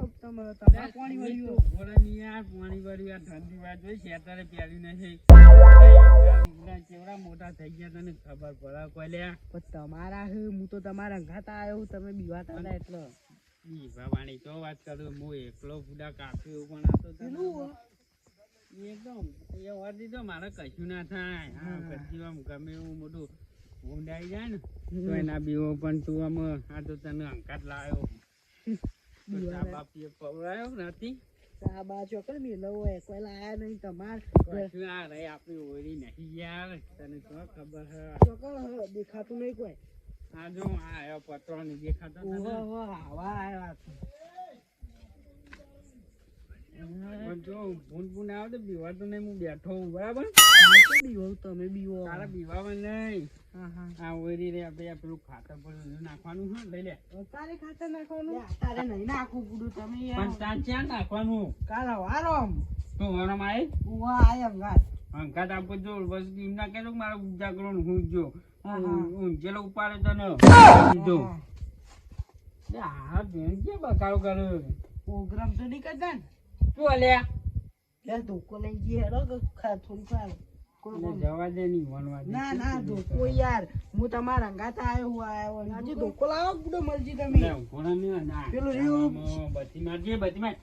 પાણી વાળ્યું ઠંડી વાત જોઈ શેતારે પ્યારી નથી કેવડા મોટા થઈ ગયા તને ખબર પડે કોઈ લ્યા તમારા હું તો તમારા અંગાતા આવ્યો તમે બીવાતા હતા એટલે બીવાવાની તો વાત કરું હું એકલો ફૂડા કાપ્યો પણ આ તો એકદમ એ વર્દી તો મારે કશું ના થાય હા પછી આમ ગમે એવું મોટું ઊંડાઈ જાય ને તો એના બીવો પણ તું આમ આ તો તને અંકાત લાવ્યો બાપીએ પવડાયો નથી બા ચોકડ મેલો હોય કોઈ લાયા નહીં તમાર કશું આ રે આપણી ઓળી નહીં યાર તને તો ખબર હે ચોકડ દેખાતું નહીં કોઈ આ જો આ આયો પત્રો નહીં દેખાતો હવા આવ્યા જો ભૂન આવે તો બીવા તો નહીં હું બેઠો હું બરાબર બીવો તમે બીવો તારા બીવામાં નહીં હા હા આ ઓરી રે આપણે પેલું ખાતર પર નાખવાનું હા લઈ લે તારે ખાતર નાખવાનું તારે નહીં નાખવું પૂરું તમે પણ તાર ક્યાં નાખવાનું કાલ હવારોમ તું હવારોમ આય ઉવા આય અંગાત અંગાત આપો જો બસ એમ ના કહેતો મારા ઉજાગરો હું જો ઊંચેલો ઉપાડે તને દીધો હા બેન કે બકારો કરે પ્રોગ્રામ તો નહીં કરતા ને શું અલ્યા લે ધોકો લઈ જઈએ હેડો થોડું ખાવ જવા દે નહીં વણવા ના ના ધોકો યાર હું તમારા અંગાતા આવ્યો આજે ધોકો લાવો ગુડો મરજી તમે ઘોડા ને ના પેલું રીવ બત્તી મારજે બત્તી માર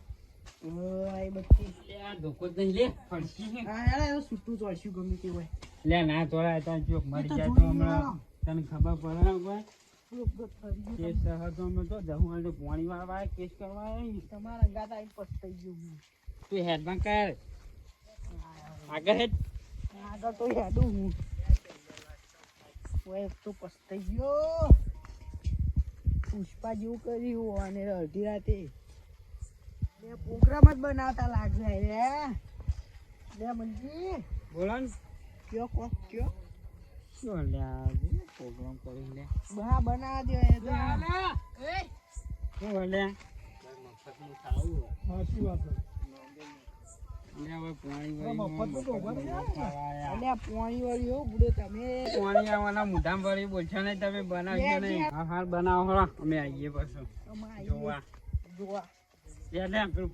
ઓય બત્તી આ ધોકો દઈ લે ફરસી હા યાર એવું છૂટું ચોરસ્યું ગમે તે હોય લે ના તોરા તા ચોક મરી જાય તો હમણાં તને ખબર પડે કેસ હતો અમે તો જહું પાણી વાળવા કેસ કરવા તમારા અંગાતા આવીને પસ્તાઈ ગયું તું હેડમાં કર આગળ હેડ આગળ તો હેડું હું ઓય તો પસ્તાઈ ગયો પુષ્પા જેવું કર્યું અને અડધી રાતે બે પ્રોગ્રામ જ બનાવતા લાગે રે લે મનજી બોલો ને કયો કયો શું લ્યા પ્રોગ્રામ કરી લે બા બનાવા દે એ તો શું લ્યા મફતનું ખાવું સાચી વાત પાણી વાળી હો બુડો તમે પાણી આવવાના મુઢામ વાળી બોલશો નહીં તમે બનાવશો નહીં હા બનાવો અમે આવીએ પાછું જોવા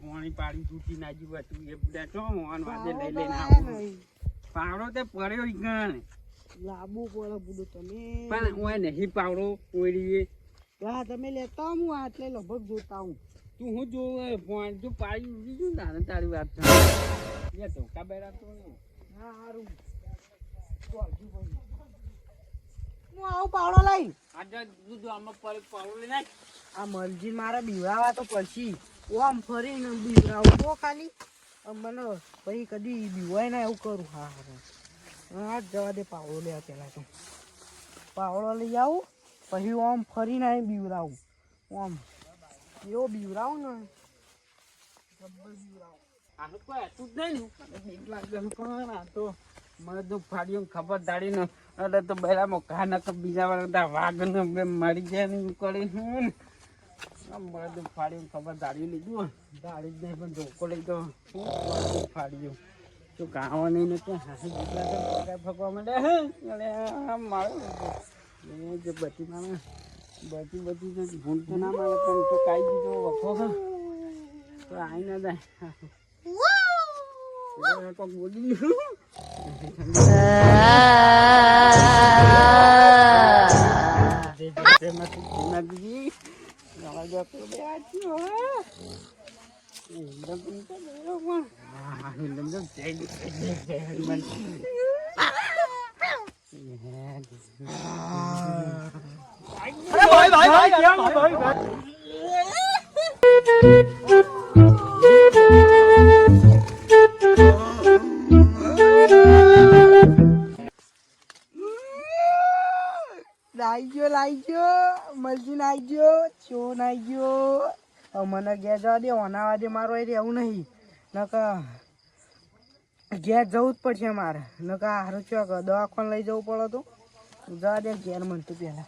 પાણી પાડી તૂટી નાખ્યું હતું એ બધા ચો આજે લઈ લઈને આવું પાવડો તે પડ્યો ગણ લાંબુ પડે બુડો તમે પણ ઓય નહીં પાવડો ઓળીએ હા તમે લેતા હું આટલે લગભગ જોતા હું તું હું જોવે પોઈન્ટ તું પાડી ઉડી છું ને તારી વાત છે ધોકા બેરા તો હા સારું હું આવું પાવડો લઈ આજે દૂધ આમાં પર પાવડો લઈ નાખ આ મરજી મારે બીવડાવા તો પછી આમ ફરીને બીવડાવું તો ખાલી મને પછી કદી બીવાય ના એવું કરું હા હા જવા દે પાવડો લેવા પેલા તો પાવડો લઈ આવું પછી આમ ફરીને અહીં બીવડાવું આમ એવો બીવડાવું ને જબ્બર બીવડાવું આનું કોઈ હતું જ નહીં ને બીક લાગે પણ આ તો મને તો ફાડ્યું ખબર દાડી ને એટલે તો બરાબર ઘા ન બીજા વાળા વાઘ ને મરી જાય ને કરી મને તો ફાડ્યું ખબર દાડી લીધું દાડી જ નહીં પણ ધોકો લઈ તો ફાડ્યું તો ગાવા નહીં ને ત્યાં હાસી બીક લાગે ફગવા માંડે એટલે મારે જે બધી મારે બધી તો ભૂલ તો ના મારે પણ તો કાંઈ દીધો વખો તો આવી ના જાય કોક બોલી લાઈ ગયો મરજી નાઈ ગયો ચો નાઈ ગયો મને ઘેર જવા દે ઓનાવા દે મારો એ રહેવું નહીં નકા ઘેર જવું જ પડશે મારે નકા હારું ચોક દવાખાને લઈ જવું પડે તો જવા દે ઘેર મને તો પેલા